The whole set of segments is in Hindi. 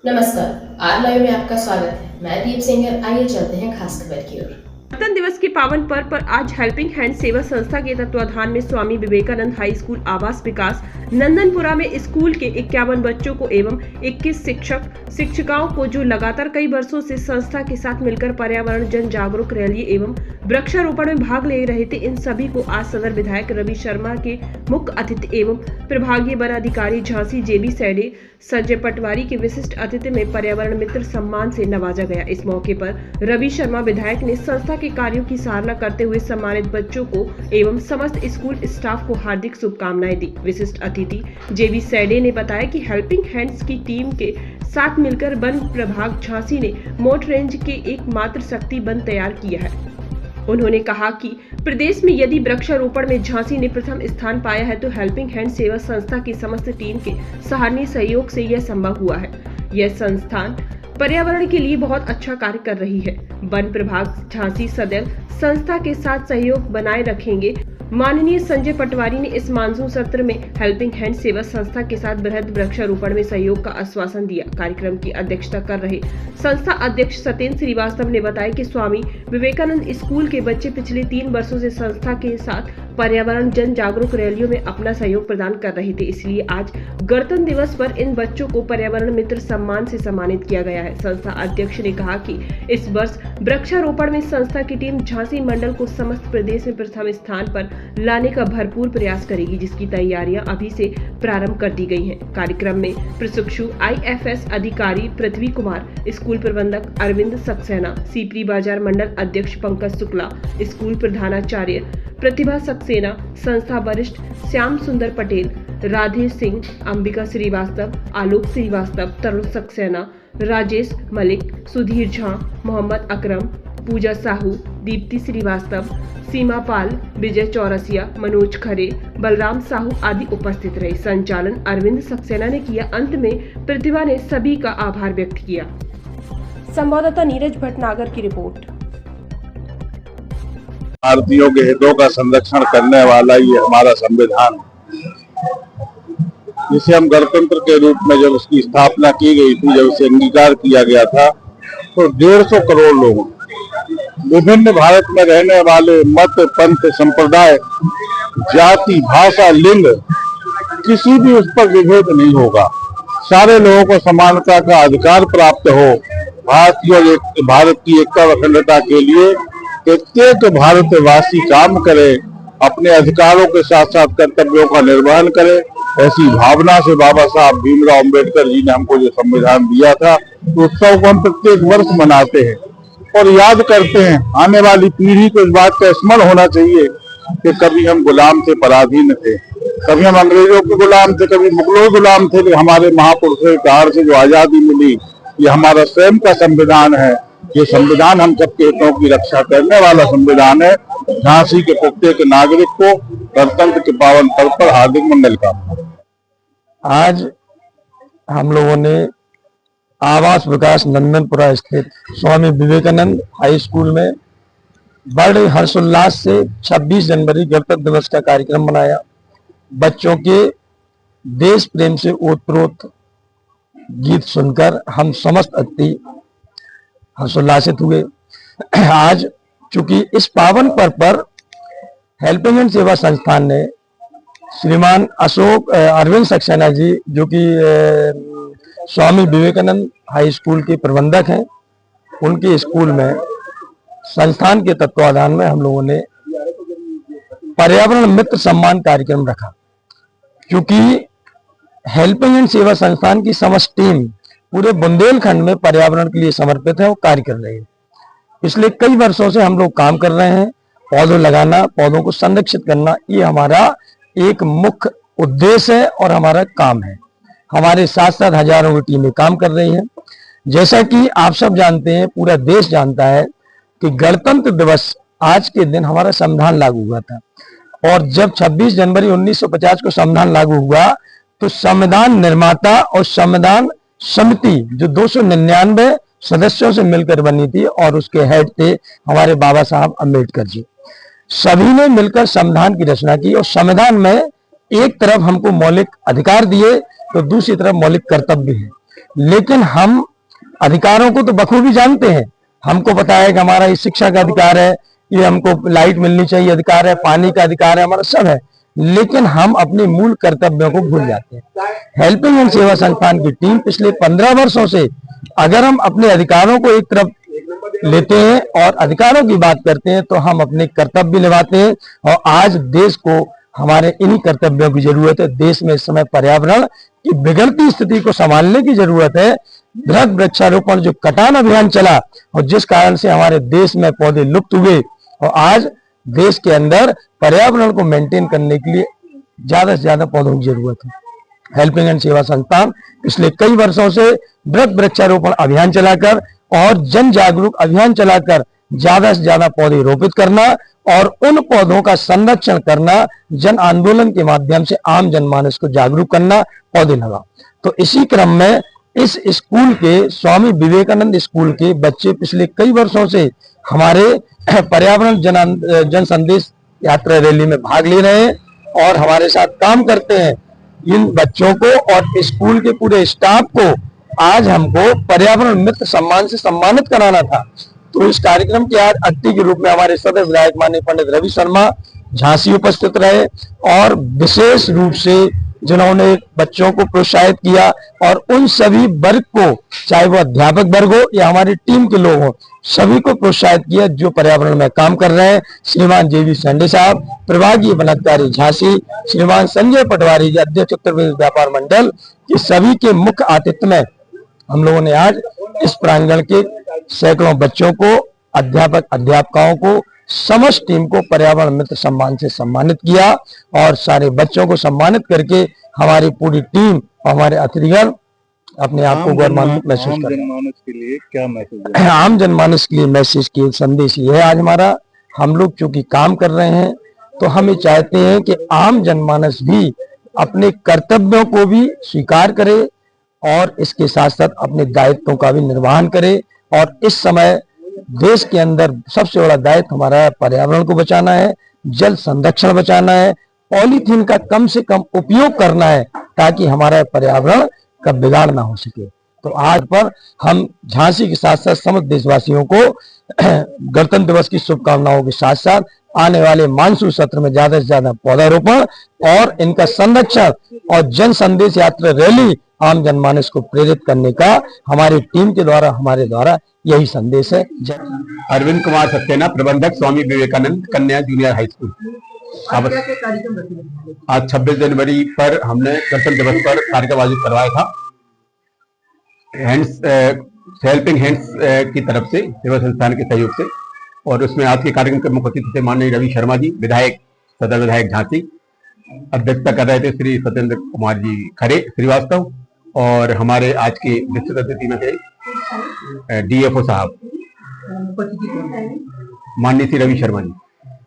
नमस्कार, आर लाइव में आपका स्वागत है। मैं दीप सिंगर। आइए चलते हैं खास खबर की ओर। गणतंत्र दिवस के पावन पर्व पर आज हेल्पिंग हैंड सेवा संस्था के तत्वाधान में स्वामी विवेकानंद हाई स्कूल आवास विकास नंदनपुरा में स्कूल के 51 बच्चों को एवं 21 शिक्षक शिक्षिकाओं को जो लगातार कई वर्षों से संस्था के साथ मिलकर पर्यावरण जन जागरूक रैली एवं वृक्षारोपण में भाग ले रहे थे, इन सभी को आज सदर विधायक रवि शर्मा के मुख्य अतिथि एवं प्रभागीय वन अधिकारी झांसी जेबी सैडे संजय पटवारी के विशिष्ट अतिथि में पर्यावरण मित्र सम्मान से नवाजा गया। इस मौके पर रवि शर्मा विधायक ने संस्था के कार्यों की सराहना करते हुए सम्मानित बच्चों को एवं समस्त स्कूल स्टाफ को हार्दिक शुभकामनाएं दी। विशिष्ट अतिथि जेबी सैडे ने बताया कि हेल्पिंग हैंड्स की टीम के साथ मिलकर वन प्रभाग झांसी ने मोट रेंज के एकमात्र शक्ति वन तैयार किया है। उन्होंने कहा कि प्रदेश में यदि वृक्षारोपण में झांसी ने प्रथम स्थान पाया है तो हेल्पिंग हैंड सेवा संस्था की समस्त टीम के सराहनीय सहयोग से यह संभव हुआ है। यह संस्थान पर्यावरण के लिए बहुत अच्छा कार्य कर रही है। वन प्रभाग झांसी सदैव संस्था के साथ सहयोग बनाए रखेंगे। माननीय संजय पटवारी ने इस मानसून सत्र में हेल्पिंग हैंड सेवा संस्था के साथ बृहद वृक्षारोपण में सहयोग का आश्वासन दिया। कार्यक्रम की अध्यक्षता कर रहे संस्था अध्यक्ष सत्येंद्र श्रीवास्तव ने बताया कि स्वामी विवेकानंद स्कूल के बच्चे पिछले 3 वर्षों से संस्था के साथ पर्यावरण जन जागरूक रैलियों में अपना सहयोग प्रदान कर रहे थे, इसलिए आज गणतंत्र दिवस पर इन बच्चों को पर्यावरण मित्र सम्मान से सम्मानित किया गया है। संस्था अध्यक्ष ने कहा कि इस वर्ष वृक्षारोपण में संस्था की टीम झांसी मंडल को समस्त प्रदेश में प्रथम स्थान पर लाने का भरपूर प्रयास करेगी, जिसकी तैयारियां अभी से प्रारंभ कर दी गई हैं। कार्यक्रम में प्रशिक्षु IFS अधिकारी पृथ्वी कुमार, स्कूल प्रबंधक अरविंद सक्सेना, सीपरी बाजार मंडल अध्यक्ष पंकज शुक्ला, स्कूल प्रधानाचार्य प्रतिभा सक्सेना, संस्था वरिष्ठ श्याम सुंदर पटेल, राधे सिंह, अंबिका श्रीवास्तव, आलोक श्रीवास्तव, तरुण सक्सेना, राजेश मलिक, सुधीर झा, मोहम्मद अकरम, पूजा साहू, दीप्ति श्रीवास्तव, सीमा पाल, विजय चौरसिया, मनोज खरे, बलराम साहू आदि उपस्थित रहे। संचालन अरविंद सक्सेना ने किया। अंत में प्रतिभा ने सभी का आभार व्यक्त किया। संवाददाता नीरज भटनागर की रिपोर्ट। भारतीयों के हितों का संरक्षण करने वाला ये हमारा संविधान, जिसे हम गणतंत्र के रूप में जब उसकी स्थापना की गई थी, जब उसे अंगीकार किया गया था, तो 150 करोड़ लोगों, विभिन्न भारत में रहने वाले मत पंथ संप्रदाय, जाति, भाषा, लिंग, किसी भी उस पर विभेद नहीं होगा। सारे लोगों को समानता का अधिकार प्राप्त हो। भारत की एकता व अखंडता के लिए प्रत्येक भारतवासी काम करे, अपने अधिकारों के साथ साथ कर्तव्यों का निर्वहन करे। ऐसी भावना से बाबा साहब भीमराव अंबेडकर जी ने हमको जो संविधान दिया था, उत्सव को हम प्रत्येक वर्ष मनाते हैं और याद करते हैं। आने वाली पीढ़ी को इस बात का स्मरण होना चाहिए कि कभी हम गुलाम थे, पराधीन थे, कभी हम अंग्रेजों के गुलाम थे, कभी मुगलों गुलाम थे। हमारे महापुरुषों के कार्य से जो आजादी मिली, ये हमारा स्वयं का संविधान है। ये संविधान हम सबके हितों की रक्षा करने वाला संविधान है। झांसी के प्रत्येक नागरिक को गणतंत्र के पावन पर्व पर हार्दिक मंगल कामना। आज हम लोगों ने आवास विकास नंदनपुरा स्थित स्वामी विवेकानंद हाई स्कूल में बड़े हर्षोल्लास से 26 जनवरी गणतंत्र दिवस का कार्यक्रम मनाया। बच्चों के देश प्रेम से ओतप्रोत गीत सुनकर हम समस्त अतिथि हर्षोल्लासित हुए। आज चूंकि इस पावन पर्व पर हेल्पिंग हैंड सेवा संस्थान ने श्रीमान अरविंद सक्सेना जी, जो कि स्वामी विवेकानंद हाई स्कूल के प्रबंधक हैं, उनके स्कूल में संस्थान के तत्वाधान में हम लोगों ने पर्यावरण मित्र सम्मान कार्यक्रम रखा। क्योंकि हेल्पिंग हैंड सेवा संस्थान की समस्त टीम पूरे बुंदेलखंड में पर्यावरण के लिए समर्पित है और कार्य कर रही है। पिछले कई वर्षों से हम लोग काम कर रहे हैं। पौधों लगाना, पौधों को संरक्षित करना, ये हमारा एक मुख्य उद्देश्य है और हमारा काम है। हमारे साथ साथ हजारों की टीमें काम कर रही हैं। जैसा कि आप सब जानते हैं, पूरा देश जानता है कि गणतंत्र दिवस आज के दिन हमारा संविधान लागू हुआ था। और जब 26 जनवरी 1950 को संविधान लागू हुआ तो संविधान निर्माता और संविधान समिति जो 299 सदस्यों से मिलकर बनी थी और उसके हेड थे हमारे बाबा साहब अम्बेडकर जी, सभी ने मिलकर संविधान की रचना की। और संविधान में एक तरफ हमको मौलिक अधिकार दिए तो दूसरी तरफ मौलिक कर्तव्य है। लेकिन हम अधिकारों को तो बखूबी जानते हैं। हमको पता है कि हमारा ये शिक्षा का अधिकार है, ये हमको लाइट मिलनी चाहिए अधिकार है, पानी का अधिकार है, हमारा सब है, लेकिन हम अपने मूल कर्तव्यों को भूल जाते हैं। हेल्पिंग हैंड सेवा संस्थान की टीम पिछले 15 वर्षों से अगर हम अपने अधिकारों को एक तरफ लेते हैं और अधिकारों की बात करते हैं तो हम अपने कर्तव्य भी निभाते हैं। और आज देश को हमारे इन्हीं कर्तव्यों की जरूरत है। देश में इस समय पर्यावरण की बिगड़ती स्थिति को संभालने की जरूरत है। बृहद वृक्षारोपण जो कटान अभियान चला और जिस कारण से हमारे देश में पौधे लुप्त हुए, और आज देश के अंदर पर्यावरण को मेंटेन करने के लिए ज्यादा से ज्यादा पौधों की जरूरत है। हेल्पिंग हैंड सेवा संस्थान पिछले कई वर्षों से बृहद वृक्षारोपण अभियान चलाकर और जन जागरूक अभियान चलाकर ज्यादा से ज्यादा पौधे रोपित करना और उन पौधों का संरक्षण करना, जन आंदोलन के माध्यम से आम जनमानस को जागरूक करना, पौधे लगाओ। तो इसी क्रम में इस स्कूल के स्वामी विवेकानंद स्कूल के बच्चे पिछले कई वर्षों से हमारे पर्यावरण जन संदेश यात्रा रैली में भाग ले रहे हैं और हमारे साथ काम करते हैं। इन बच्चों को और स्कूल के पूरे स्टाफ को आज हमको पर्यावरण मित्र सम्मान से सम्मानित कराना था। तो इस कार्यक्रम के आज अतिथि के रूप में हमारे सदस्य विधायक माननीय पंडित रवि शर्मा झांसी उपस्थित रहे और विशेष रूप से जिन्होंने बच्चों को प्रोत्साहित किया और उन सभी वर्ग को, चाहे वो अध्यापक वर्ग हो या हमारी टीम के लोग हो, सभी को प्रोत्साहित किया जो पर्यावरण में काम कर रहे हैं। श्रीमान जेवी संडे साहब, प्रभागीय वनाधिकारी झांसी, श्रीमान संजय पटवारी जी, अध्यक्ष उत्तर प्रदेश व्यापार मंडल, ये सभी के मुख्य आतिथ्य में हम लोगों ने आज इस प्रांगण के सैकड़ों बच्चों को, अध्यापक अध्यापिकाओं को, समस्त टीम को पर्यावरण मित्र सम्मान से सम्मानित किया और सारे बच्चों को सम्मानित करके हमारी पूरी टीम और हमारे अतिथिगण अपने आप को गौरवान्वित महसूस कर रहे हैं। आम जनमानस के लिए क्या मैसेज है? आम जनमानस के लिए मैसेज की संदेश ये है आज हमारा, हम लोग चूंकि काम कर रहे हैं तो हम ये चाहते हैं कि आम जनमानस भी अपने कर्तव्यों को भी स्वीकार करे और इसके साथ साथ अपने दायित्वों का भी निर्वहन करे। और इस समय देश के अंदर सबसे बड़ा दायित्व हमारा पर्यावरण को बचाना है, जल संरक्षण बचाना है, पॉलीथीन का कम से कम उपयोग करना है ताकि हमारा पर्यावरण का बिगाड़ ना हो सके। तो आज पर हम झांसी के साथ साथ समस्त देशवासियों को गणतंत्र दिवस की शुभकामनाओं के साथ साथ आने वाले मानसून सत्र में ज्यादा से ज्यादा पौधारोपण और इनका संरक्षण और जन संदेश यात्रा रैली आम जनमानस को प्रेरित करने का हमारी टीम के द्वारा, हमारे द्वारा यही संदेश है। अरविंद कुमार सक्सेना, प्रबंधक स्वामी विवेकानंद कन्या जूनियर हाई स्कूल। आज 26 जनवरी पर हमने गणतंत्र दिवस पर कार्यक्रम आयोजित करवाया था हेल्पिंग हैंड्स की तरफ से, सेवा संस्थान के सहयोग से। और उसमें आज के कार्यक्रम के मुख्य अतिथि थे माननीय रवि शर्मा जी, विधायक, सदर विधायक झांसी। अध्यक्षता कर रहे थे श्री सत्येंद्र कुमार जी खरे श्रीवास्तव और हमारे आज के विशिष्ट अतिथि में थे डीएफओ साहब माननीय श्री रवि शर्मा जी।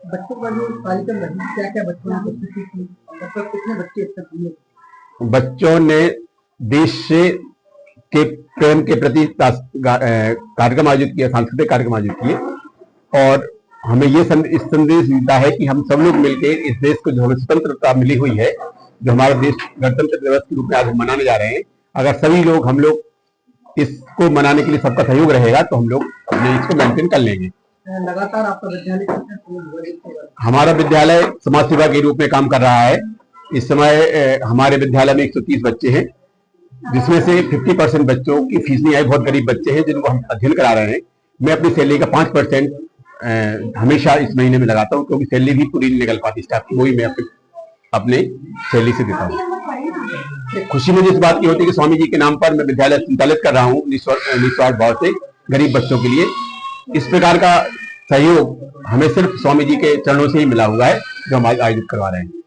बच्चों का जो कार्यक्रम है, क्या-क्या बच्चों ने प्रस्तुति की, मतलब कितने बच्चे अब तक हुए? बच्चों ने देश से के प्रेम के प्रति कार्यक्रम आयोजित किया, सांस्कृतिक कार्यक्रम आयोजित किए और हमें ये इस संदेश मिलता है कि हम सब लोग मिलकर इस देश को जो हमें स्वतंत्रता मिली हुई है, जो हमारा देश गणतंत्र दिवस के रूप में आज हम मनाने जा रहे हैं, अगर सभी लोग हम लोग इसको मनाने के लिए सबका सहयोग रहेगा तो हम लोग अपने इसको मेंटेन कर लेंगे। लगातार आपका विद्यालय, हमारा विद्यालय समाज सेवा के रूप में काम कर रहा है। इस समय हमारे विद्यालय में 130 बच्चे हैं, जिसमें से 50% बच्चों की फीस नहीं आई। बहुत गरीब बच्चे हैं जिनको हम अध्ययन करा रहे हैं। मैं अपनी सैलरी का 5% हमेशा इस महीने में लगाता हूँ, क्योंकि सैलरी भी पूरी नहीं निकल पाती स्टाफ की, वही मैं अपने सैलरी से देता हूँ। खुशी मुझे इस बात की होती है कि स्वामी जी के नाम पर मैं विद्यालय संचालित कर रहा हूँ निस्वार्थ भाव से गरीब बच्चों के लिए। इस प्रकार का सहयोग हमें सिर्फ स्वामी जी के चरणों से ही मिला हुआ है जो हम आज आयोजित करवा रहे हैं।